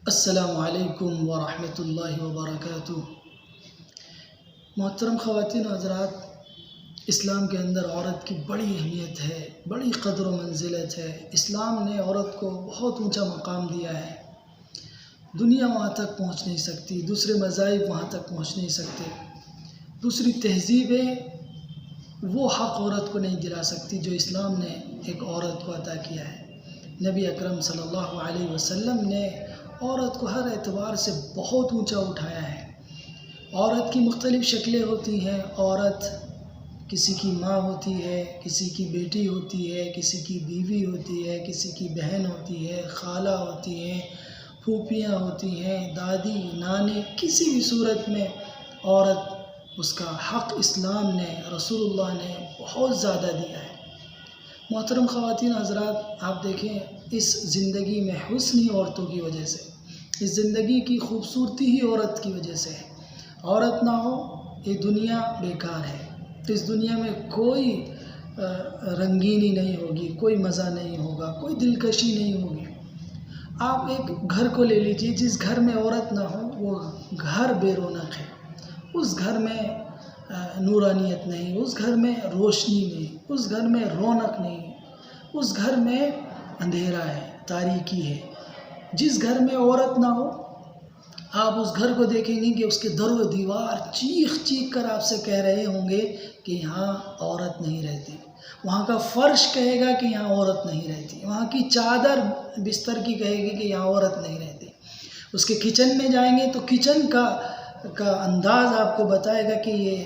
السلام علیکم ورحمۃ اللہ وبرکاتہ۔ محترم خواتین و حضرات، اسلام کے اندر عورت کی بڑی اہمیت ہے، بڑی قدر و منزلت ہے۔ اسلام نے عورت کو بہت اونچا مقام دیا ہے۔ دنیا وہاں تک پہنچ نہیں سکتی، دوسرے مذاہب وہاں تک پہنچ نہیں سکتے، دوسری تہذیبیں وہ حق عورت کو نہیں دلا سکتی جو اسلام نے ایک عورت کو عطا کیا ہے۔ نبی اکرم صلی اللہ علیہ وسلم نے عورت کو ہر اعتبار سے بہت اونچا اٹھایا ہے۔ عورت کی مختلف شکلیں ہوتی ہیں۔ عورت کسی کی ماں ہوتی ہے، کسی کی بیٹی ہوتی ہے، کسی کی بیوی ہوتی ہے، کسی کی بہن ہوتی ہے، خالہ ہوتی ہیں، پھوپھیاں ہوتی ہیں، دادی نانی، کسی بھی صورت میں عورت، اس کا حق اسلام نے، رسول اللہ نے بہت زیادہ دیا ہے۔ محترم خواتین حضرات، آپ دیکھیں اس زندگی میں حسن ہی عورتوں کی وجہ سے، اس زندگی کی خوبصورتی ہی عورت کی وجہ سے ہے۔ عورت نہ ہو یہ دنیا بیکار ہے۔ اس دنیا میں کوئی رنگینی نہیں ہوگی، کوئی مزہ نہیں ہوگا، کوئی دلکشی نہیں ہوگی۔ آپ ایک گھر کو لے لیجیے، جس گھر میں عورت نہ ہو وہ گھر بے رونق ہے۔ اس گھر میں نورانیت نہیں، اس گھر میں روشنی نہیں، اس گھر میں رونق نہیں، اس گھر میں اندھیرا ہے، تاریکی ہے۔ جس گھر میں عورت نہ ہو، آپ اس گھر کو دیکھیں گے کہ اس کے در و دیوار چیخ چیخ کر آپ سے کہہ رہے ہوں گے کہ یہاں عورت نہیں رہتی۔ وہاں کا فرش کہے گا کہ یہاں عورت نہیں رہتی، وہاں کی چادر بستر کی کہے گی کہ یہاں عورت نہیں رہتی۔ اس کے کچن میں جائیں گے تو کچن کا انداز آپ کو بتائے گا کہ یہ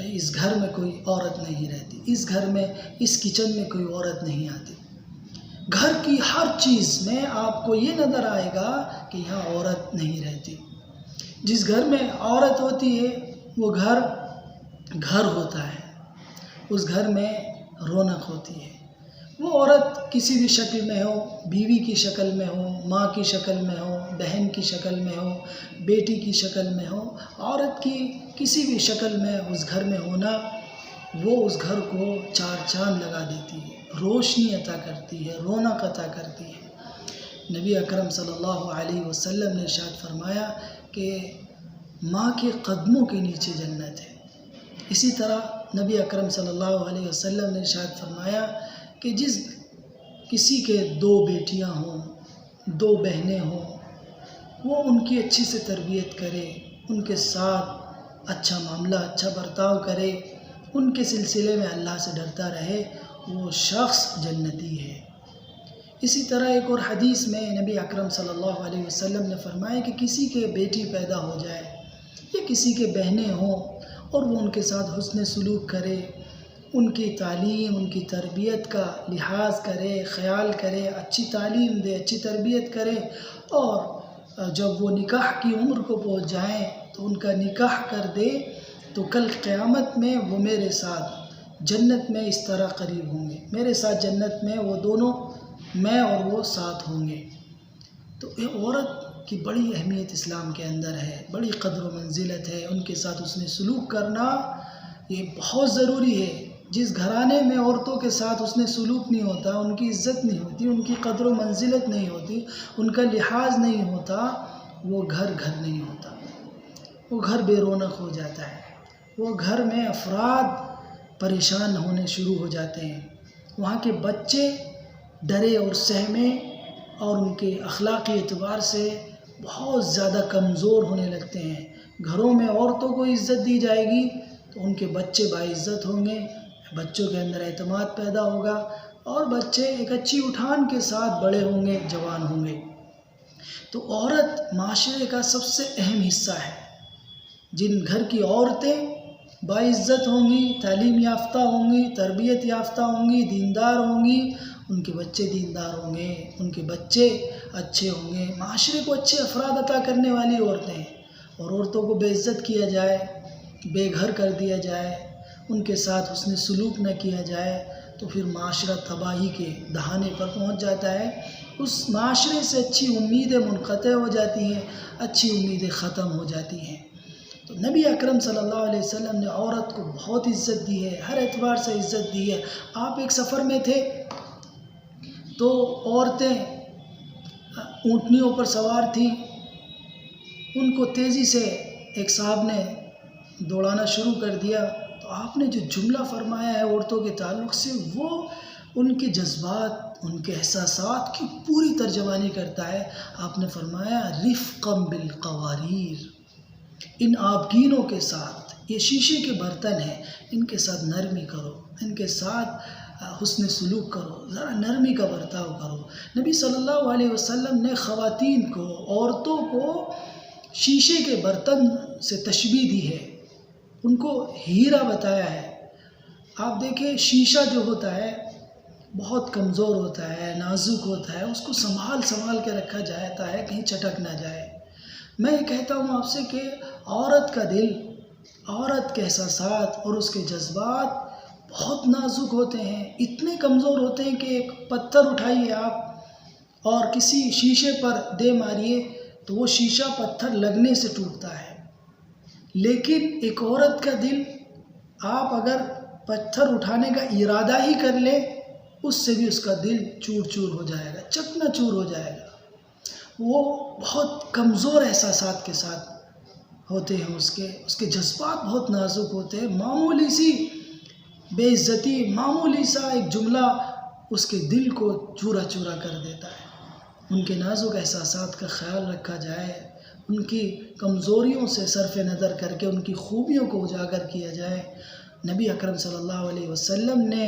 اس گھر میں کوئی عورت نہیں رہتی، اس گھر میں، اس کچن میں کوئی عورت نہیں آتی۔ گھر کی ہر چیز میں آپ کو یہ نظر آئے گا کہ یہاں عورت نہیں رہتی۔ جس گھر میں عورت ہوتی ہے وہ گھر ہوتا ہے، اس گھر میں رونق ہوتی ہے۔ وہ عورت کسی بھی شکل میں ہو، بیوی کی شکل میں ہو، ماں کی شکل میں ہو، بہن کی شکل میں ہو، بیٹی کی شکل میں ہو، عورت کی کسی بھی شکل میں اس گھر میں ہونا، وہ اس گھر کو چار چاند لگا دیتی ہے، روشنی عطا کرتی ہے، رونق عطا کرتی ہے۔ نبی اکرم صلی اللہ علیہ وسلم نے ارشاد فرمایا کہ ماں کے قدموں کے نیچے جنت ہے۔ اسی طرح نبی اکرم صلی اللہ علیہ وسلم نے ارشاد فرمایا کہ کسی کے 2 بیٹیاں ہوں، 2 بہنیں ہوں، وہ ان کی اچھی سے تربیت کرے، ان کے ساتھ اچھا معاملہ، اچھا برتاؤ کرے، ان کے سلسلے میں اللہ سے ڈرتا رہے، وہ شخص جنتی ہے۔ اسی طرح ایک اور حدیث میں نبی اکرم صلی اللہ علیہ وسلم نے فرمایا کہ کسی کے بیٹی پیدا ہو جائے یا کسی کے بہنیں ہوں اور وہ ان کے ساتھ حسن سلوک کرے، ان کی تعلیم، ان کی تربیت کا لحاظ کرے، خیال کرے، اچھی تعلیم دے، اچھی تربیت کرے، اور جب وہ نکاح کی عمر کو پہنچ جائیں تو ان کا نکاح کر دے، تو کل قیامت میں وہ میرے ساتھ جنت میں اس طرح قریب ہوں گے، میرے ساتھ جنت میں وہ دونوں، میں اور وہ ساتھ ہوں گے۔ تو یہ عورت کی بڑی اہمیت اسلام کے اندر ہے، بڑی قدر و منزلت ہے۔ ان کے ساتھ اس نے سلوک کرنا یہ بہت ضروری ہے۔ جس گھرانے میں عورتوں کے ساتھ اس نے سلوک نہیں ہوتا، ان کی عزت نہیں ہوتی، ان کی قدر و منزلت نہیں ہوتی، ان کا لحاظ نہیں ہوتا، وہ گھر نہیں ہوتا، وہ گھر بے رونق ہو جاتا ہے۔ وہ گھر میں افراد پریشان ہونے شروع ہو جاتے ہیں، وہاں کے بچے ڈرے اور سہمے اور ان کے اخلاقی اعتبار سے بہت زیادہ کمزور ہونے لگتے ہیں۔ گھروں میں عورتوں کو عزت دی جائے گی تو ان کے بچے باعزت ہوں گے، بچوں کے اندر اعتماد پیدا ہوگا اور بچے ایک اچھی اٹھان کے ساتھ بڑے ہوں گے، جوان ہوں گے۔ تو عورت معاشرے کا سب سے اہم حصہ ہے۔ جن گھر کی عورتیں باعزت ہوں گی، تعلیم یافتہ ہوں گی، تربیت یافتہ ہوں گی، دیندار ہوں گی، ان کے بچے دیندار ہوں گے، ان کے بچے اچھے ہوں گے۔ معاشرے کو اچھے افراد عطا کرنے والی عورتیں ہیں، اور عورتوں کو بے عزت کیا جائے، بے گھر کر دیا جائے، ان کے ساتھ حسن سلوک نہ کیا جائے تو پھر معاشرہ تباہی کے دہانے پر پہنچ جاتا ہے۔ اس معاشرے سے اچھی امیدیں منقطع ہو جاتی ہیں، اچھی امیدیں ختم ہو جاتی ہیں۔ تو نبی اکرم صلی اللہ علیہ وسلم نے عورت کو بہت عزت دی ہے، ہر اعتبار سے عزت دی ہے۔ آپ ایک سفر میں تھے تو عورتیں اونٹنیوں پر سوار تھیں، ان کو تیزی سے ایک صاحب نے دوڑانا شروع کر دیا، تو آپ نے جو جملہ فرمایا ہے عورتوں کے تعلق سے، وہ ان کے جذبات، ان کے احساسات کی پوری ترجمانی کرتا ہے۔ آپ نے فرمایا رفقا بالقواریر، ان آبگینوں کے ساتھ، یہ شیشے کے برتن ہیں، ان کے ساتھ نرمی کرو، ان کے ساتھ حسن سلوک کرو، ذرا نرمی کا برتاؤ کرو۔ نبی صلی اللہ علیہ وسلم نے خواتین کو، عورتوں کو شیشے کے برتن سے تشبیہ دی ہے، ان کو ہیرا بتایا ہے۔ آپ دیکھیں شیشہ جو ہوتا ہے بہت کمزور ہوتا ہے، نازک ہوتا ہے، اس کو سنبھال کے رکھا جاتا ہے کہیں چٹک نہ جائے۔ میں یہ کہتا ہوں آپ سے کہ عورت کا دل، عورت کے احساسات اور اس کے جذبات بہت نازک ہوتے ہیں، اتنے کمزور ہوتے ہیں کہ ایک پتھر اٹھائیے آپ اور کسی شیشے پر دے ماریے تو وہ شیشہ پتھر لگنے سے ٹوٹتا ہے، لیکن ایک عورت کا دل آپ اگر پتھر اٹھانے کا ارادہ ہی کر لے، اس سے بھی اس کا دل چور چور ہو جائے گا، چکنا چور ہو جائے گا۔ وہ بہت کمزور احساسات کے ساتھ ہوتے ہیں، اس کے جذبات بہت نازک ہوتے ہیں۔ معمولی سی بے عزتی، معمولی سا ایک جملہ اس کے دل کو چورا چورا کر دیتا ہے۔ ان کے نازک احساسات کا خیال رکھا جائے، ان کی کمزوریوں سے صرف نظر کر کے ان کی خوبیوں کو اجاگر کیا جائے۔ نبی اکرم صلی اللہ علیہ وسلم نے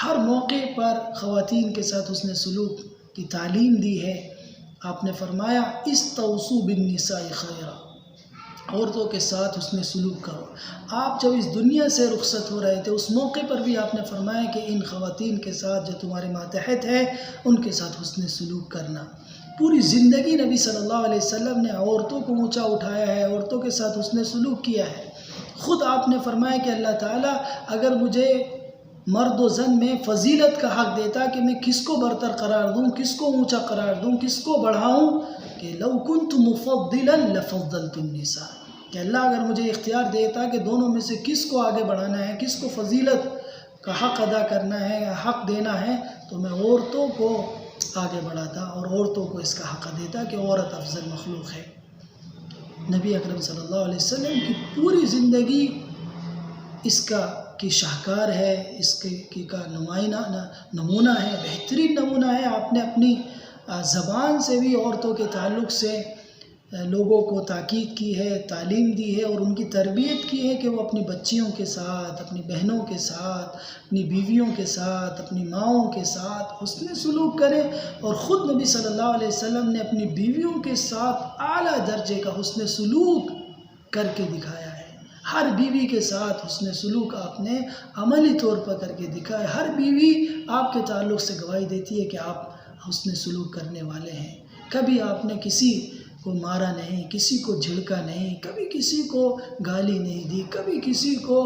ہر موقع پر خواتین کے ساتھ حسن سلوک کی تعلیم دی ہے۔ آپ نے فرمایا استوصوا بالنساء خیرا، عورتوں کے ساتھ حسن سلوک کرو۔ آپ جب اس دنیا سے رخصت ہو رہے تھے اس موقع پر بھی آپ نے فرمایا کہ ان خواتین کے ساتھ جو تمہارے ماتحت ہے ان کے ساتھ حسن سلوک کرنا۔ پوری زندگی نبی صلی اللہ علیہ وسلم نے عورتوں کو اونچا اٹھایا ہے، عورتوں کے ساتھ حسن سلوک کیا ہے۔ خود آپ نے فرمایا کہ اللہ تعالیٰ اگر مجھے مرد و زن میں فضیلت کا حق دیتا کہ میں کس کو برتر قرار دوں، کس کو اونچا قرار دوں، کس کو بڑھاؤں، کہ لو کنت مفضلا لفضلت النساء، کہ اللہ اگر مجھے اختیار دیتا کہ دونوں میں سے کس کو آگے بڑھانا ہے، کس کو فضیلت کا حق ادا کرنا ہے یا حق دینا ہے، تو میں عورتوں کو آگے بڑھاتا اور عورتوں کو اس کا حق دیتا کہ عورت افضل مخلوق ہے۔ نبی اکرم صلی اللہ علیہ وسلم کی پوری زندگی اس کی شاہکار ہے، اس کا نمونہ ہے، بہترین نمونہ ہے۔ آپ نے اپنی زبان سے بھی عورتوں کے تعلق سے لوگوں کو تاکید کی ہے، تعلیم دی ہے اور ان کی تربیت کی ہے کہ وہ اپنی بچیوں کے ساتھ، اپنی بہنوں کے ساتھ، اپنی بیویوں کے ساتھ، اپنی ماؤں کے ساتھ حسن سلوک کریں۔ اور خود نبی صلی اللہ علیہ وسلم نے اپنی بیویوں کے ساتھ اعلیٰ درجے کا حسن سلوک کر کے دکھایا ہے۔ ہر بیوی کے ساتھ حسن سلوک آپ نے عملی طور پر کر کے دکھایا ہے۔ ہر بیوی آپ کے تعلق سے گواہی دیتی ہے کہ آپ حسن سلوک کرنے والے ہیں۔ کبھی آپ نے کسی کو مارا نہیں، کسی کو جھڑکا نہیں، کبھی کسی کو گالی نہیں دی، کبھی کسی کو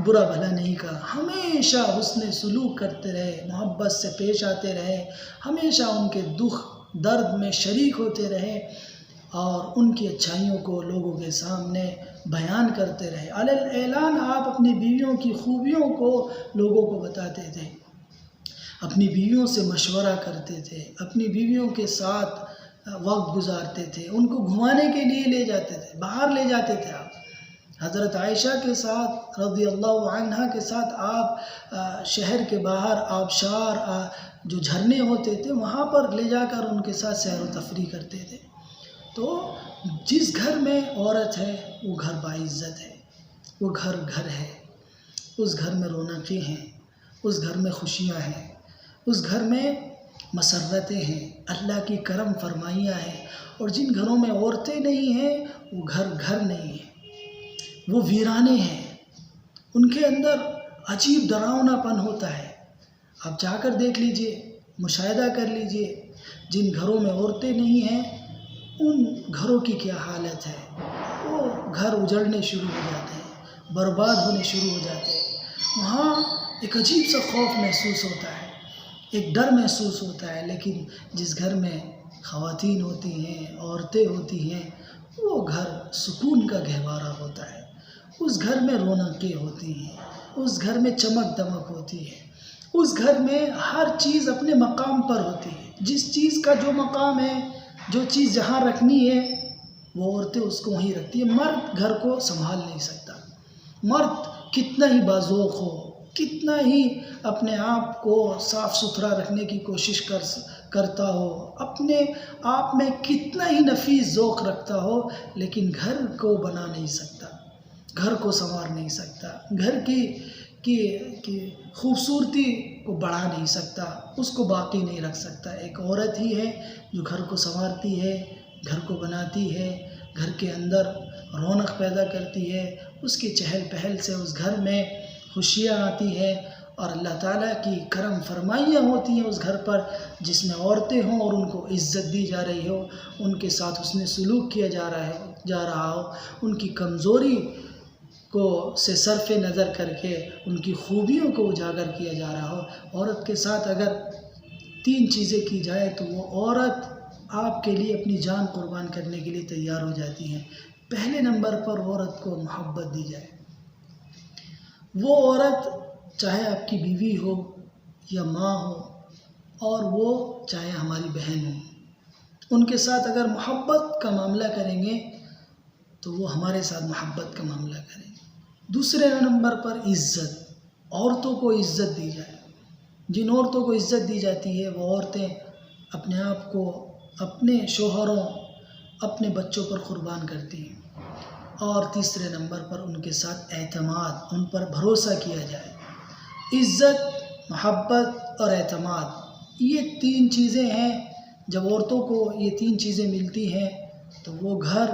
برا بھلا نہیں کہا، ہمیشہ حسن سلوک کرتے رہے، محبت سے پیش آتے رہے، ہمیشہ ان کے دکھ درد میں شریک ہوتے رہے اور ان کی اچھائیوں کو لوگوں کے سامنے بیان کرتے رہے۔ علی الاعلان آپ اپنی بیویوں کی خوبیوں کو لوگوں کو بتاتے تھے، اپنی بیویوں سے مشورہ کرتے تھے، اپنی بیویوں کے ساتھ وقت گزارتے تھے، ان کو گھمانے کے لیے لے جاتے تھے، باہر لے جاتے تھے۔ آپ حضرت عائشہ کے ساتھ رضی اللہ عنہا کے ساتھ آپ شہر کے باہر آبشار جو جھرنے ہوتے تھے وہاں پر لے جا کر ان کے ساتھ سیر و تفریح کرتے تھے۔ تو جس گھر میں عورت ہے وہ گھر باعزت ہے، وہ گھر ہے، اس گھر میں رونقیں ہیں، اس گھر میں خوشیاں ہیں، اس گھر میں مسرتیں ہیں، اللہ کی کرم فرمائیاں ہیں۔ اور جن گھروں میں عورتیں نہیں ہیں وہ گھر نہیں ہیں، وہ ویرانے ہیں، ان کے اندر عجیب ڈراؤنا پن ہوتا ہے۔ آپ جا کر دیکھ لیجئے، مشاہدہ کر لیجئے، جن گھروں میں عورتیں نہیں ہیں ان گھروں کی کیا حالت ہے۔ وہ گھر اجڑنے شروع ہو جاتے ہیں، برباد ہونے شروع ہو جاتے ہیں۔ وہاں ایک عجیب سا خوف محسوس ہوتا ہے، ایک ڈر محسوس ہوتا ہے۔ لیکن جس گھر میں خواتین ہوتی ہیں، عورتیں ہوتی ہیں، وہ گھر سکون کا گہوارہ ہوتا ہے۔ اس گھر میں رونقیں ہوتی ہیں، اس گھر میں چمک دمک ہوتی ہے، اس گھر میں ہر چیز اپنے مقام پر ہوتی ہے، جس چیز کا جو مقام ہے، جو چیز جہاں رکھنی ہے وہ عورتیں اس کو وہیں رکھتی ہیں۔ مرد گھر کو سنبھال نہیں سکتا، مرد کتنا ہی باذوق ہو، کتنا ہی اپنے آپ کو صاف ستھرا رکھنے کی کوشش کرتا ہو، اپنے آپ میں کتنا ہی نفیس ذوق رکھتا ہو، لیکن گھر کو بنا نہیں سکتا، گھر کو سنوار نہیں سکتا، گھر کی خوبصورتی کو بڑھا نہیں سکتا، اس کو باقی نہیں رکھ سکتا۔ ایک عورت ہی ہے جو گھر کو سنوارتی ہے، گھر کو بناتی ہے، گھر کے اندر رونق پیدا کرتی ہے، اس کی چہل پہل سے اس گھر میں خوشیاں آتی ہے، اور اللہ تعالیٰ کی کرم فرمائیاں ہوتی ہیں اس گھر پر، جس میں عورتیں ہوں اور ان کو عزت دی جا رہی ہو، ان کے ساتھ حسن سلوک کیا جا رہا ہو، ان کی کمزوری کو سے صرف نظر کر کے ان کی خوبیوں کو اجاگر کیا جا رہا ہو۔ عورت کے ساتھ اگر 3 چیزیں کی جائے تو وہ عورت آپ کے لیے اپنی جان قربان کرنے کے لیے تیار ہو جاتی ہیں۔ پہلے نمبر پر عورت کو محبت دی جائے، وہ عورت چاہے آپ کی بیوی ہو یا ماں ہو، اور وہ چاہے ہماری بہن ہو، ان کے ساتھ اگر محبت کا معاملہ کریں گے تو وہ ہمارے ساتھ محبت کا معاملہ کریں گے۔ دوسرے نمبر پر عزت، عورتوں کو عزت دی جائے۔ جن عورتوں کو عزت دی جاتی ہے وہ عورتیں اپنے آپ کو اپنے شوہروں، اپنے بچوں پر قربان کرتی ہیں۔ اور تیسرے نمبر پر ان کے ساتھ اعتماد، ان پر بھروسہ کیا جائے۔ عزت، محبت اور اعتماد، یہ 3 چیزیں ہیں۔ جب عورتوں کو یہ 3 چیزیں ملتی ہیں تو وہ گھر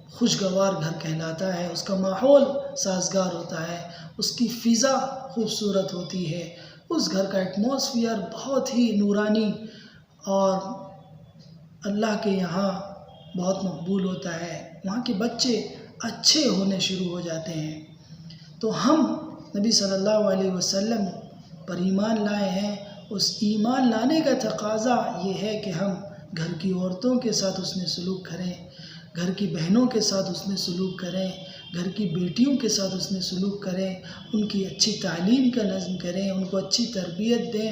خوشگوار گھر کہلاتا ہے، اس کا ماحول سازگار ہوتا ہے، اس کی فضا خوبصورت ہوتی ہے، اس گھر کا ایٹماسفیئر بہت ہی نورانی اور اللہ کے یہاں بہت مقبول ہوتا ہے، وہاں کے بچے اچھے ہونے شروع ہو جاتے ہیں۔ تو ہم نبی صلی اللہ علیہ وسلم پر ایمان لائے ہیں، اس ایمان لانے کا تقاضا یہ ہے کہ ہم گھر کی عورتوں کے ساتھ حسن سلوک کریں، گھر کی بہنوں کے ساتھ حسن سلوک کریں، گھر کی بیٹیوں کے ساتھ حسن سلوک کریں، ان کی اچھی تعلیم کا نظم کریں، ان کو اچھی تربیت دیں،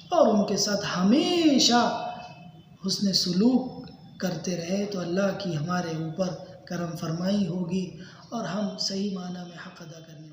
اور ان کے ساتھ ہمیشہ حسن سلوک کرتے رہے تو اللہ کی ہمارے اوپر کرم فرمائی ہوگی، اور ہم صحیح معنی میں حق ادا کرنے